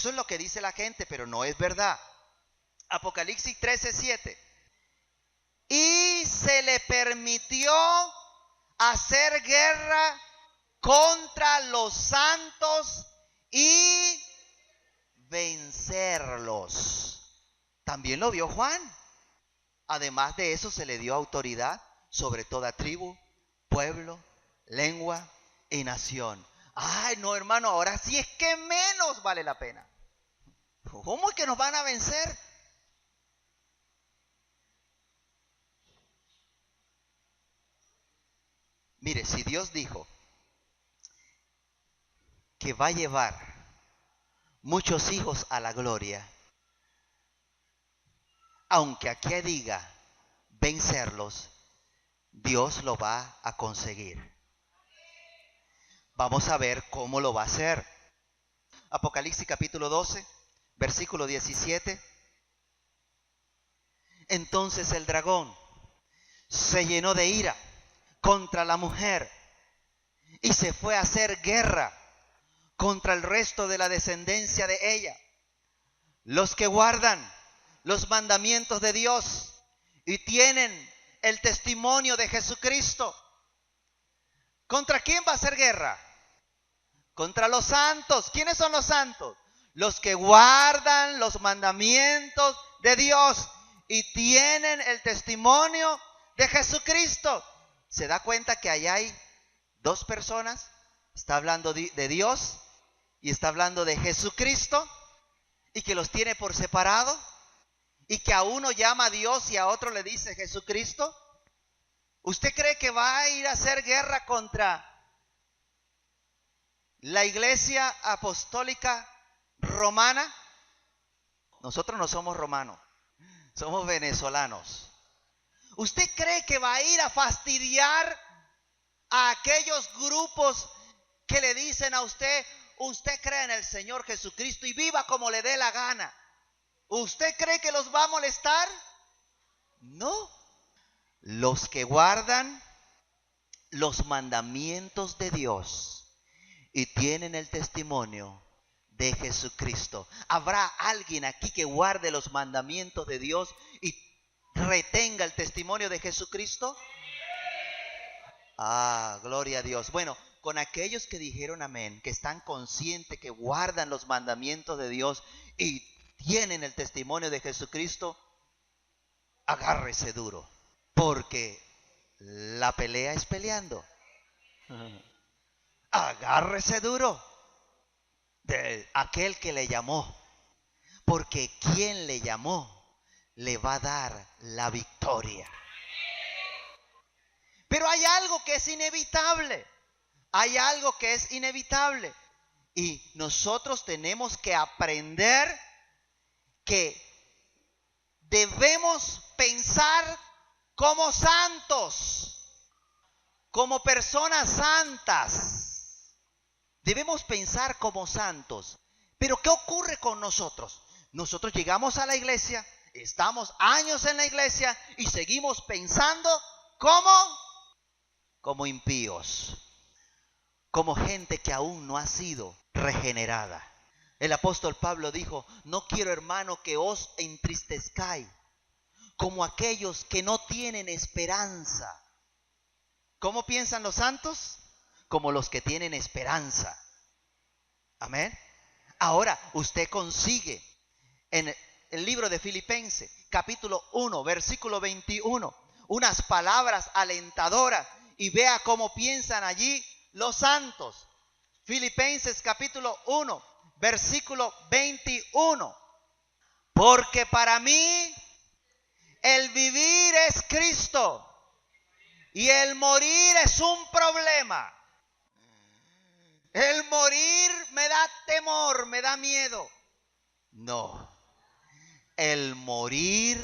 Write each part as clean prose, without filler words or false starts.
Eso es lo que dice la gente, pero no es verdad. Apocalipsis 13:7. Y se le permitió hacer guerra contra los santos y vencerlos. También lo vio Juan. Además de eso, se le dio autoridad sobre toda tribu, pueblo, lengua y nación. Ay, no, hermano, ahora sí es que menos vale la pena. ¿Cómo es que nos van a vencer? Mire, si Dios dijo que va a llevar muchos hijos a la gloria, aunque aquí diga vencerlos, Dios lo va a conseguir. Vamos a ver cómo lo va a hacer. Apocalipsis capítulo 12, versículo 17. Entonces el dragón se llenó de ira contra la mujer y se fue a hacer guerra contra el resto de la descendencia de ella, los que guardan los mandamientos de Dios y tienen el testimonio de Jesucristo. ¿Contra quién va a hacer guerra? Contra los santos. ¿Quiénes son los santos? Los que guardan los mandamientos de Dios y tienen el testimonio de Jesucristo. ¿Se da cuenta que allá hay dos personas? Está hablando de Dios y está hablando de Jesucristo, y que los tiene por separado, y que a uno llama a Dios y a otro le dice Jesucristo. ¿Usted cree que va a ir a hacer guerra contra la Iglesia Apostólica Romana? Nosotros no somos romanos, somos venezolanos. ¿Usted cree que va a ir a fastidiar a aquellos grupos que le dicen a usted, usted cree en el Señor Jesucristo y viva como le dé la gana? ¿Usted cree que los va a molestar? No. Los que guardan los mandamientos de Dios y tienen el testimonio de Jesucristo. ¿Habrá alguien aquí que guarde los mandamientos de Dios y retenga el testimonio de Jesucristo? Ah, gloria a Dios. Bueno, con aquellos que dijeron amén, que están conscientes que guardan los mandamientos de Dios y tienen el testimonio de Jesucristo, agárrese duro, porque la pelea es peleando. Agárrese duro de aquel que le llamó, porque quien le llamó le va a dar la victoria. Pero hay algo que es inevitable. Hay algo que es inevitable. Y nosotros tenemos que aprender que debemos pensar como santos, como personas santas. Debemos pensar como santos. Pero ¿qué ocurre con nosotros? Nosotros llegamos a la iglesia, estamos años en la iglesia y seguimos pensando como impíos, como gente que aún no ha sido regenerada. El apóstol Pablo dijo, no quiero, hermano, que os entristezcáis como aquellos que no tienen esperanza. ¿Cómo piensan los santos? Como los que tienen esperanza. Amén. Ahora usted consigue en el libro de Filipenses, capítulo 1, versículo 21, unas palabras alentadoras y vea cómo piensan allí los santos. Filipenses capítulo 1, versículo 21. Porque para mí el vivir es Cristo y el morir es un problema. El morir me da temor, me da miedo. No, el morir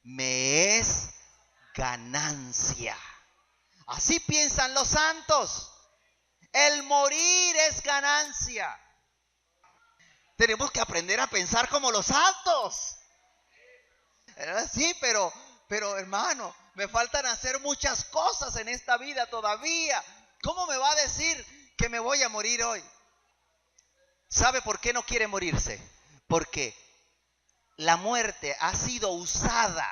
me es ganancia. Así piensan los santos. El morir es ganancia. Tenemos que aprender a pensar como los santos. Sí, pero hermano, me faltan hacer muchas cosas en esta vida todavía. ¿Cómo me va a decir que me voy a morir hoy? ¿Sabe por qué no quiere morirse? Porque la muerte ha sido usada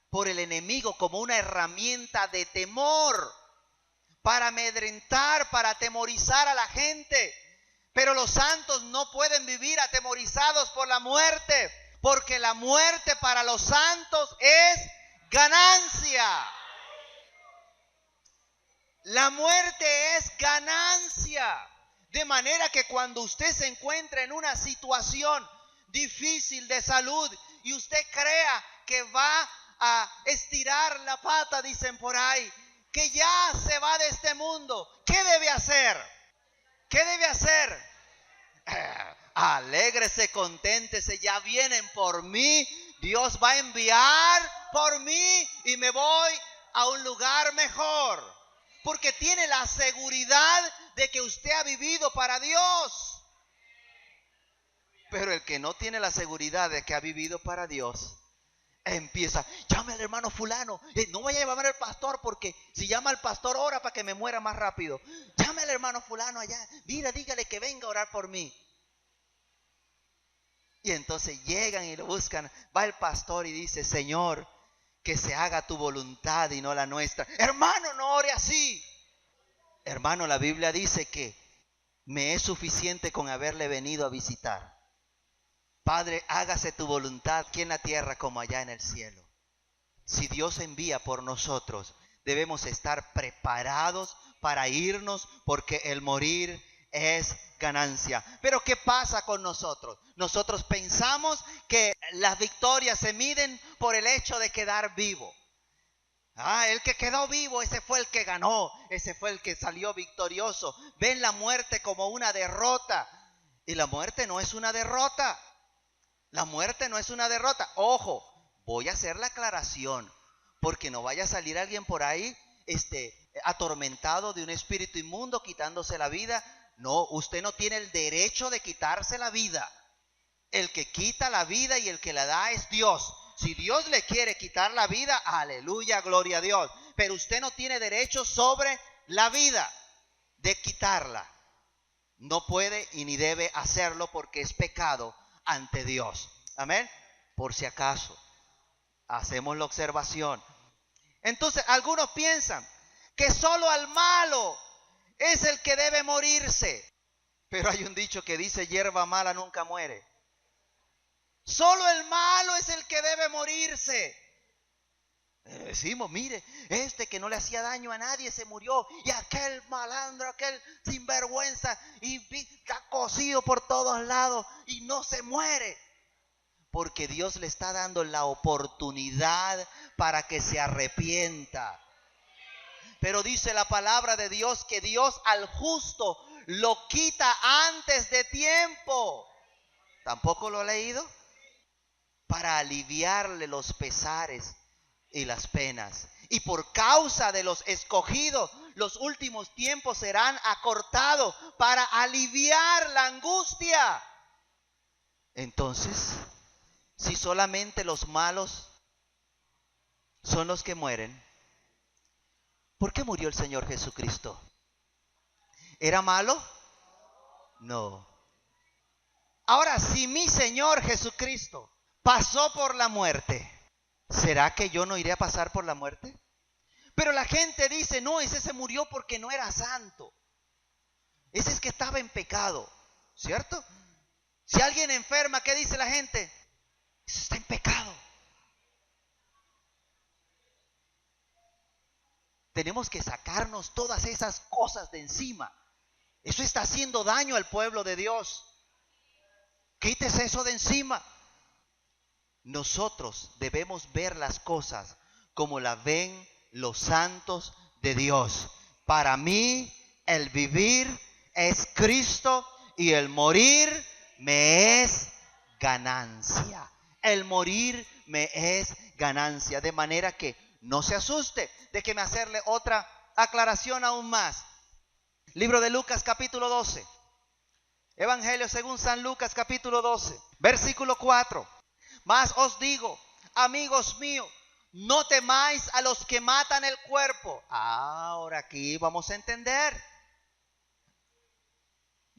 por el enemigo como una herramienta de temor, para amedrentar, para atemorizar a la gente. Pero los santos no pueden vivir atemorizados por la muerte, porque la muerte para los santos es ganancia. La muerte es ganancia. De manera que cuando usted se encuentra en una situación difícil de salud y usted crea que va a estirar la pata, dicen por ahí, que ya se va de este mundo, ¿qué debe hacer? ¿Qué debe hacer? Alégrese, conténtese, ya vienen por mí, Dios va a enviar por mí y me voy a un lugar mejor. Porque tiene la seguridad de que usted ha vivido para Dios. Pero el que no tiene la seguridad de que ha vivido para Dios, empieza, llame al hermano fulano, no vaya a llamar al pastor, porque si llama al pastor ora para que me muera más rápido. Llame al hermano fulano allá, mira, dígale que venga a orar por mí. Y entonces llegan y lo buscan, va el pastor y dice, Señor, que se haga tu voluntad y no la nuestra. Hermano, no ore así. Hermano, la Biblia dice que me es suficiente con haberle venido a visitar. Padre, hágase tu voluntad aquí en la tierra como allá en el cielo. Si Dios envía por nosotros, debemos estar preparados para irnos, porque el morir es ganancia. Pero ¿qué pasa con nosotros? Nosotros pensamos que las victorias se miden por el hecho de quedar vivo. El que quedó vivo, ese fue el que ganó, ese fue el que salió victorioso. Ven la muerte como una derrota. Y la muerte no es una derrota. La muerte no es una derrota. Ojo, voy a hacer la aclaración, porque no vaya a salir alguien por ahí atormentado de un espíritu inmundo quitándose la vida. No, usted no tiene el derecho de quitarse la vida. El que quita la vida y el que la da es Dios. Si Dios le quiere quitar la vida, aleluya, gloria a Dios. Pero usted no tiene derecho sobre la vida de quitarla. No puede y ni debe hacerlo, porque es pecado ante Dios. Amén. Por si acaso, hacemos la observación. Entonces, algunos piensan que solo al malo es el que debe morirse. Pero hay un dicho que dice, hierba mala nunca muere. Solo el malo es el que debe morirse. Decimos, mire, este que no le hacía daño a nadie se murió, y aquel malandro, aquel sinvergüenza, y está cosido por todos lados y no se muere. Porque Dios le está dando la oportunidad para que se arrepienta. Pero dice la palabra de Dios que Dios al justo lo quita antes de tiempo. ¿Tampoco lo ha leído? Para aliviarle los pesares y las penas. Y por causa de los escogidos, los últimos tiempos serán acortados para aliviar la angustia. Entonces, si solamente los malos son los que mueren, ¿por qué murió el Señor Jesucristo? ¿Era malo? No. Ahora, si mi Señor Jesucristo pasó por la muerte, ¿será que yo no iré a pasar por la muerte? Pero la gente dice, no, ese se murió porque no era santo. Ese es que estaba en pecado, ¿cierto? Si alguien enferma, ¿qué dice la gente? Eso está en pecado. Tenemos que sacarnos todas esas cosas de encima. Eso está haciendo daño al pueblo de Dios. Quítese eso de encima. Nosotros debemos ver las cosas como las ven los santos de Dios. Para mí, el vivir es Cristo y el morir me es ganancia. El morir me es ganancia. De manera que no se asuste. Déjeme hacerle otra aclaración aún más. Libro de Lucas, capítulo 12. Evangelio según San Lucas, capítulo 12, versículo 4. Mas os digo, amigos míos, no temáis a los que matan el cuerpo. Ahora aquí vamos a entender.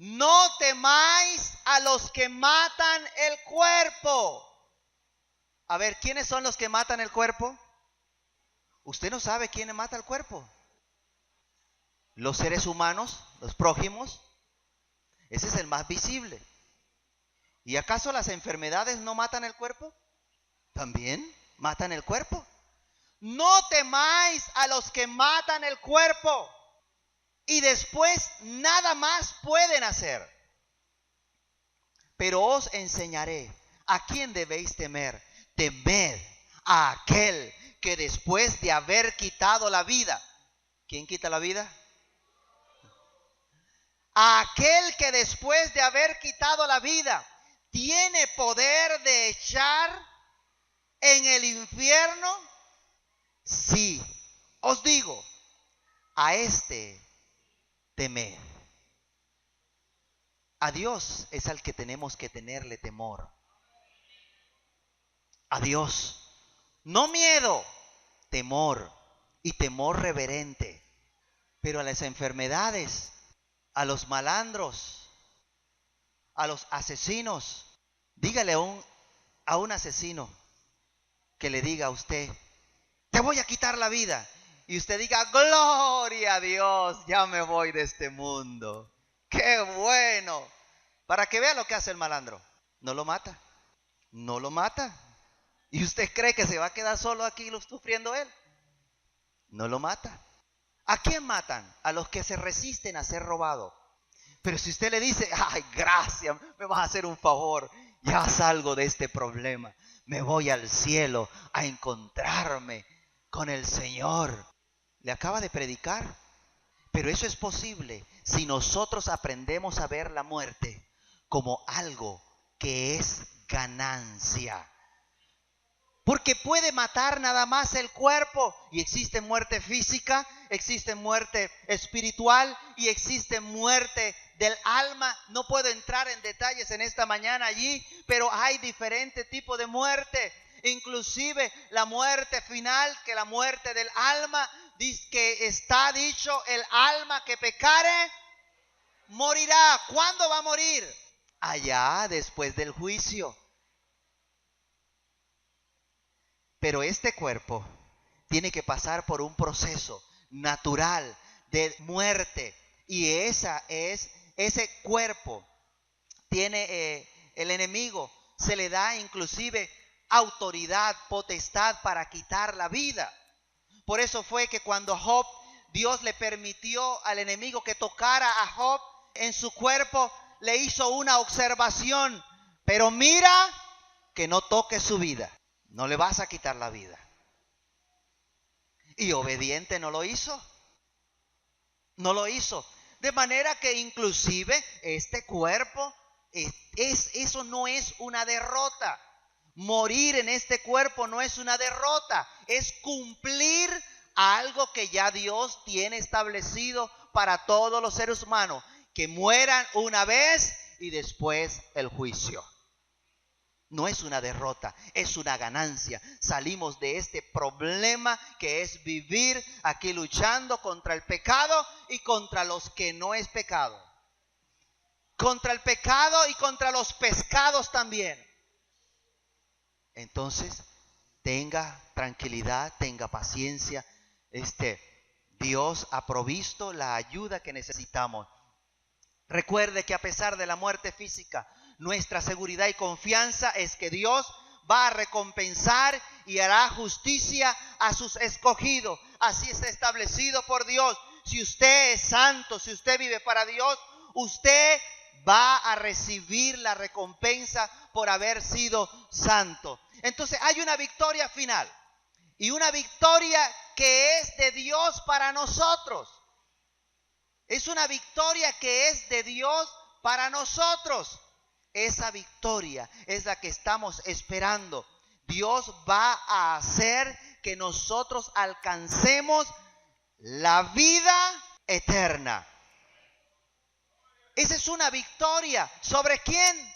no temáis a los que matan el cuerpo. A ver, ¿quiénes son los que matan el cuerpo? Usted no sabe quién mata el cuerpo. Los seres humanos, los prójimos, ese es el más visible. ¿Y acaso las enfermedades no matan el cuerpo? También matan el cuerpo. No temáis a los que matan el cuerpo y después nada más pueden hacer. Pero os enseñaré a quién debéis temer. Temed a aquel que después de haber quitado la vida. ¿Quién quita la vida? A aquel que después de haber quitado la vida tiene poder de echar en el infierno. Sí, os digo, a este temed. A Dios es al que tenemos que tenerle temor. A Dios. No miedo, temor. Y temor reverente. Pero a las enfermedades, a los malandros, a los asesinos, dígale a un asesino que le diga a usted: te voy a quitar la vida. Y usted diga: gloria a Dios, ya me voy de este mundo. ¡Qué bueno! Para que vea lo que hace el malandro. No lo mata. No lo mata. ¿Y usted cree que se va a quedar solo aquí sufriendo él? No lo mata. ¿A quién matan? A los que se resisten a ser robados. Pero si usted le dice: ay, gracias, me vas a hacer un favor, ya salgo de este problema, me voy al cielo a encontrarme con el Señor. Le acaba de predicar. Pero eso es posible si nosotros aprendemos a ver la muerte como algo que es ganancia. Porque puede matar nada más el cuerpo. Y existe muerte física, existe muerte espiritual y existe muerte del alma. No puedo entrar en detalles en esta mañana allí, pero hay diferentes tipos de muerte. Inclusive la muerte final, que la muerte del alma, dice que está dicho: el alma que pecare morirá. ¿Cuándo va a morir? Allá después del juicio. Pero este cuerpo tiene que pasar por un proceso natural de muerte. Y ese cuerpo tiene el enemigo, se le da inclusive autoridad, potestad para quitar la vida. Por eso fue que cuando Job, Dios le permitió al enemigo que tocara a Job en su cuerpo, le hizo una observación: pero mira que no toque su vida. No le vas a quitar la vida. Y obediente no lo hizo. No lo hizo. De manera que inclusive este cuerpo, eso no es una derrota. Morir en este cuerpo no es una derrota. Es cumplir algo que ya Dios tiene establecido para todos los seres humanos. Que mueran una vez y después el juicio. No es una derrota, es una ganancia. Salimos de este problema que es vivir aquí luchando contra el pecado y contra los que no es pecado. Contra el pecado y contra los pescados también. Entonces, tenga tranquilidad, tenga paciencia. Dios ha provisto la ayuda que necesitamos. Recuerde que a pesar de la muerte física, nuestra seguridad y confianza es que Dios va a recompensar y hará justicia a sus escogidos. Así está establecido por Dios. Si usted es santo, si usted vive para Dios, usted va a recibir la recompensa por haber sido santo. Entonces hay una victoria final y una victoria que es de Dios para nosotros. Es una victoria que es de Dios para nosotros. Esa victoria es la que estamos esperando. Dios va a hacer que nosotros alcancemos la vida eterna. Esa es una victoria. ¿Sobre quién?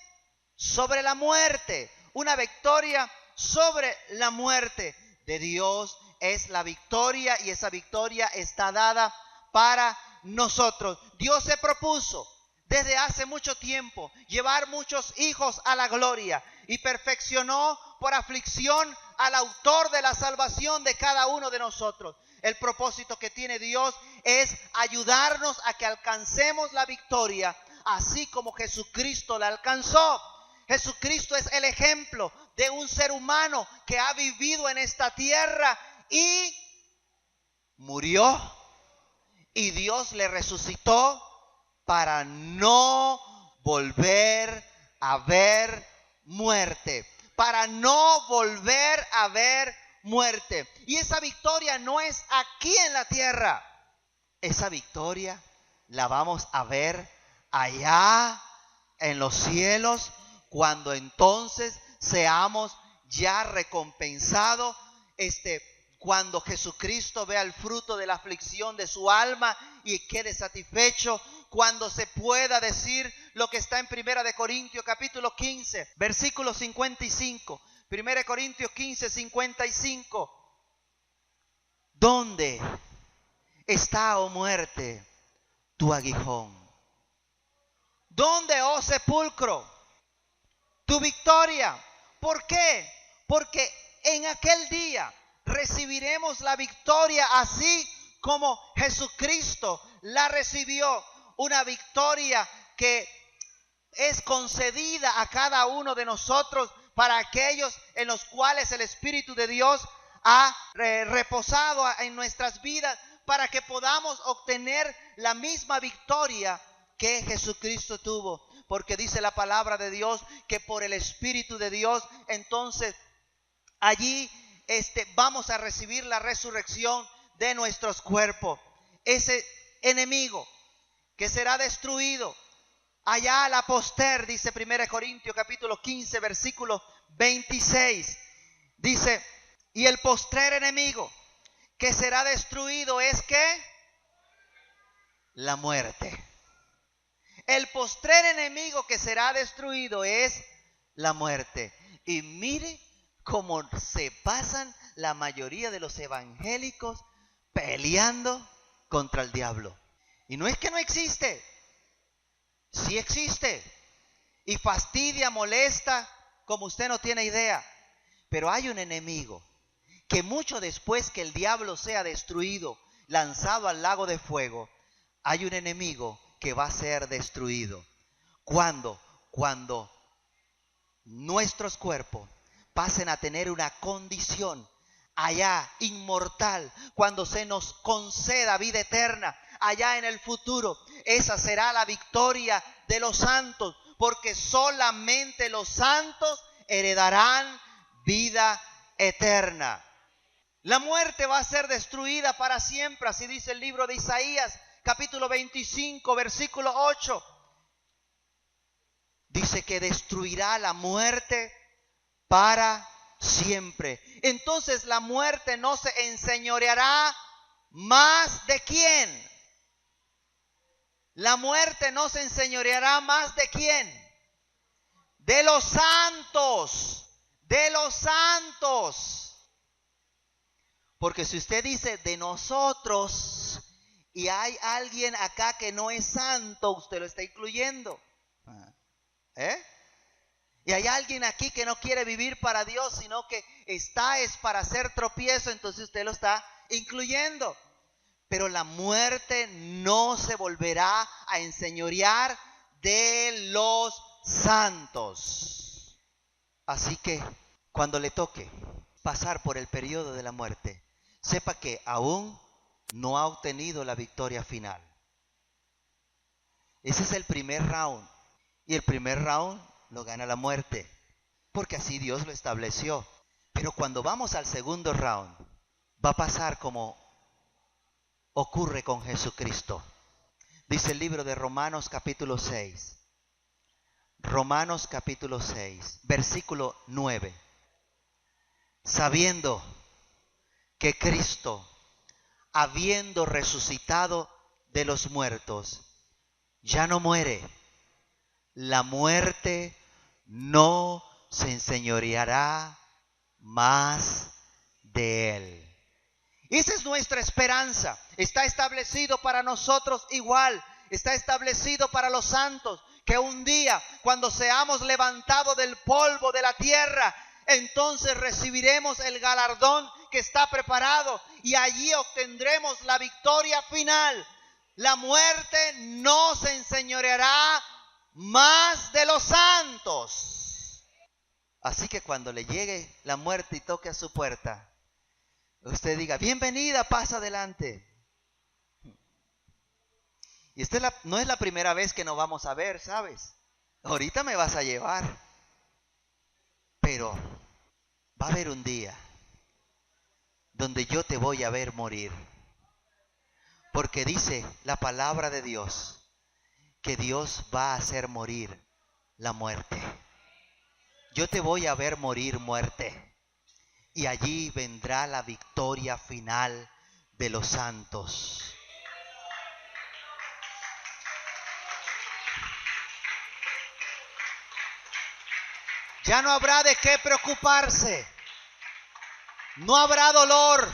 Sobre la muerte. Una victoria sobre la muerte. De Dios es la victoria y esa victoria está dada para nosotros. Dios se propuso desde hace mucho tiempo llevar muchos hijos a la gloria y perfeccionó por aflicción al autor de la salvación de cada uno de nosotros. El propósito que tiene Dios es ayudarnos a que alcancemos la victoria, así como Jesucristo la alcanzó. Jesucristo es el ejemplo de un ser humano que ha vivido en esta tierra y murió, y Dios le resucitó para no volver a ver muerte, para no volver a ver muerte. Y esa victoria no es aquí en la tierra, esa victoria la vamos a ver allá en los cielos, cuando entonces seamos ya recompensados, cuando Jesucristo vea el fruto de la aflicción de su alma y quede satisfecho, cuando se pueda decir lo que está en 1 Corintios capítulo 15, versículo 55. 1 Corintios 15, 55. ¿Dónde está, oh muerte, tu aguijón? ¿Dónde, oh sepulcro, tu victoria? ¿Por qué? Porque en aquel día recibiremos la victoria así como Jesucristo la recibió. Una victoria que es concedida a cada uno de nosotros para aquellos en los cuales el Espíritu de Dios ha reposado en nuestras vidas, para que podamos obtener la misma victoria que Jesucristo tuvo. Porque dice la palabra de Dios que por el Espíritu de Dios, entonces allí vamos a recibir la resurrección de nuestros cuerpos. Ese enemigo que será destruido allá a la poster, dice 1 Corintios capítulo 15, versículo 26. Dice, y el postrer enemigo que será destruido es ¿qué? La muerte. El postrer enemigo que será destruido es la muerte. Y mire cómo se pasan la mayoría de los evangélicos peleando contra el diablo. Y no es que no existe, sí existe. Y fastidia, molesta, como usted no tiene idea. Pero hay un enemigo que mucho después que el diablo sea destruido, lanzado al lago de fuego, hay un enemigo que va a ser destruido. ¿Cuándo? Cuando nuestros cuerpos pasen a tener una condición allá inmortal, cuando se nos conceda vida eterna allá en el futuro. Esa será la victoria de los santos, porque solamente los santos heredarán vida eterna. La muerte va a ser destruida para siempre, así dice el libro de Isaías capítulo 25, versículo 8. Dice que destruirá la muerte para siempre. Entonces la muerte no se enseñoreará más de quién. La muerte no se enseñoreará más de quién. De los santos. De los santos. Porque si usted dice de nosotros y hay alguien acá que no es santo, usted lo está incluyendo. Y hay alguien aquí que no quiere vivir para Dios, sino que es para hacer tropiezo, entonces usted lo está incluyendo. Pero la muerte no se volverá a enseñorear de los santos. Así que cuando le toque pasar por el periodo de la muerte, sepa que aún no ha obtenido la victoria final. Ese es el primer round. Y el primer round lo gana la muerte, porque así Dios lo estableció. Pero cuando vamos al segundo round, va a pasar como ocurre con Jesucristo. Dice el libro de Romanos capítulo 6. Romanos capítulo 6, versículo 9. Sabiendo que Cristo, habiendo resucitado de los muertos, ya no muere, la muerte no se enseñoreará más de él. Esa es nuestra esperanza. Está establecido para nosotros igual. está establecido para los santos, que un día, cuando seamos levantados del polvo de la tierra, entonces recibiremos el galardón que está preparado y allí obtendremos la victoria final. La muerte no se enseñoreará más de los santos. Así que cuando le llegue la muerte y toque a su puerta, usted diga: bienvenida, pasa adelante. Y esta no es la primera vez que nos vamos a ver, ¿sabes? Ahorita me vas a llevar. Pero va a haber un día donde yo te voy a ver morir. Porque dice la palabra de Dios que Dios va a hacer morir la muerte. Yo te voy a ver morir, muerte. Y allí vendrá la victoria final de los santos. Ya no habrá de qué preocuparse. No habrá dolor.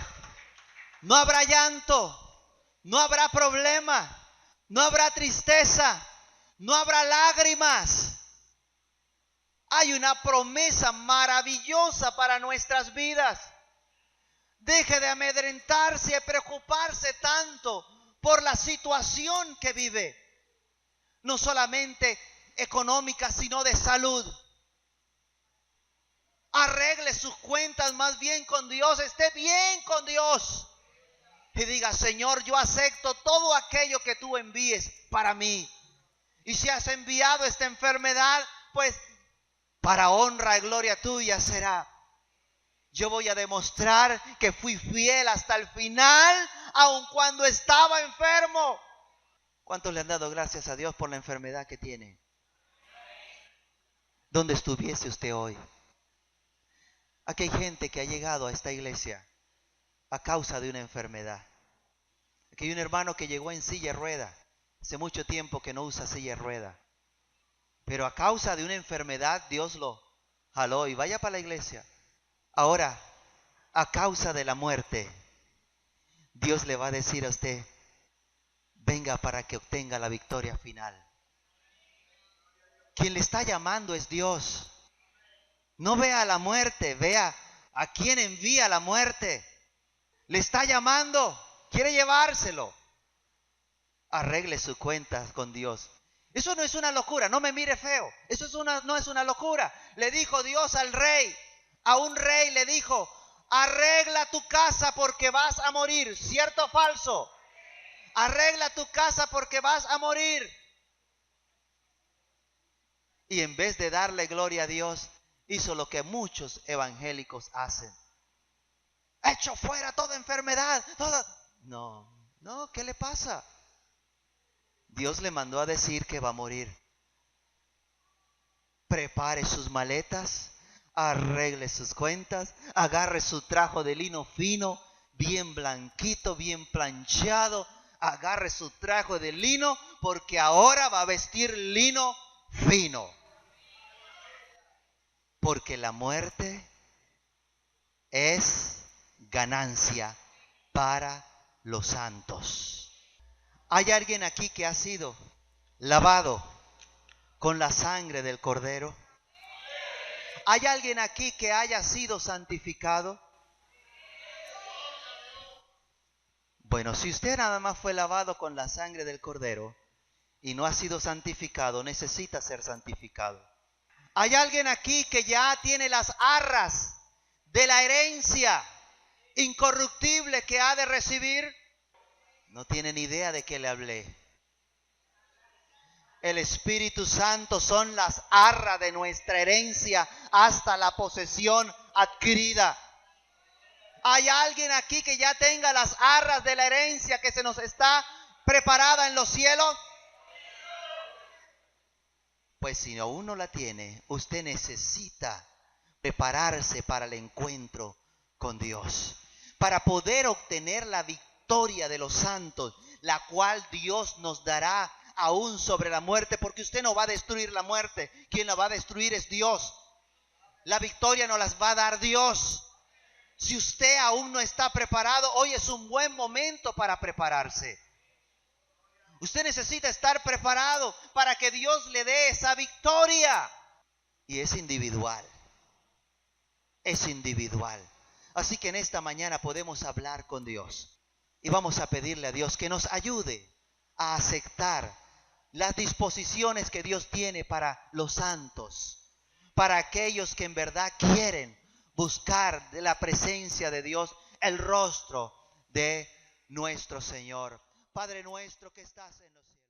No habrá llanto. No habrá problema. No habrá tristeza. No habrá lágrimas. Hay una promesa maravillosa para nuestras vidas. Deje de amedrentarse y preocuparse tanto por la situación que vive. No solamente económica, sino de salud. Arregle sus cuentas más bien con Dios. Esté bien con Dios. Y diga: Señor, yo acepto todo aquello que tú envíes para mí. Y si has enviado esta enfermedad, pues para honra y gloria tuya será. Yo voy a demostrar que fui fiel hasta el final, aun cuando estaba enfermo. ¿Cuántos le han dado gracias a Dios por la enfermedad que tiene? ¿Dónde estuviese usted hoy? Aquí hay gente que ha llegado a esta iglesia a causa de una enfermedad. Aquí hay un hermano que llegó en silla de rueda. Hace mucho tiempo que no usa silla de rueda. Pero a causa de una enfermedad Dios lo jaló y vaya para la iglesia. Ahora, a causa de la muerte, Dios le va a decir a usted: venga para que obtenga la victoria final. Quien le está llamando es Dios. No vea a la muerte, vea a quien envía la muerte. Le está llamando, quiere llevárselo. Arregle sus cuentas con Dios. Eso no es una locura, no me mire feo. Eso no es una locura. Le dijo Dios al rey, a un rey le dijo: arregla tu casa porque vas a morir. ¿Cierto o falso? Arregla tu casa porque vas a morir. Y en vez de darle gloria a Dios, hizo lo que muchos evangélicos hacen. Echo fuera toda enfermedad. No, ¿qué le pasa? Dios le mandó a decir que va a morir. Prepare sus maletas, arregle sus cuentas, agarre su trajo de lino fino, bien blanquito, bien planchado. Agarre su trajo de lino porque ahora va a vestir lino fino. Porque la muerte es ganancia para los santos. ¿Hay alguien aquí que ha sido lavado con la sangre del Cordero? ¿Hay alguien aquí que haya sido santificado? Bueno, si usted nada más fue lavado con la sangre del Cordero y no ha sido santificado, necesita ser santificado. ¿Hay alguien aquí que ya tiene las arras de la herencia incorruptible que ha de recibir? No tiene ni idea de qué le hablé. El Espíritu Santo son las arras de nuestra herencia hasta la posesión adquirida. ¿Hay alguien aquí que ya tenga las arras de la herencia que se nos está preparada en los cielos? Pues si aún no la tiene, usted necesita prepararse para el encuentro con Dios, para poder obtener la victoria de los santos, la cual Dios nos dará aún sobre la muerte, porque usted no va a destruir la muerte. Quien la va a destruir es Dios. La victoria nos las va a dar Dios. Si usted aún no está preparado, hoy es un buen momento para prepararse. Usted necesita estar preparado para que Dios le dé esa victoria. Y es individual. Es individual. Así que en esta mañana podemos hablar con Dios. Y vamos a pedirle a Dios que nos ayude a aceptar las disposiciones que Dios tiene para los santos. Para aquellos que en verdad quieren buscar de la presencia de Dios el rostro de nuestro Señor. Padre nuestro que estás en los cielos.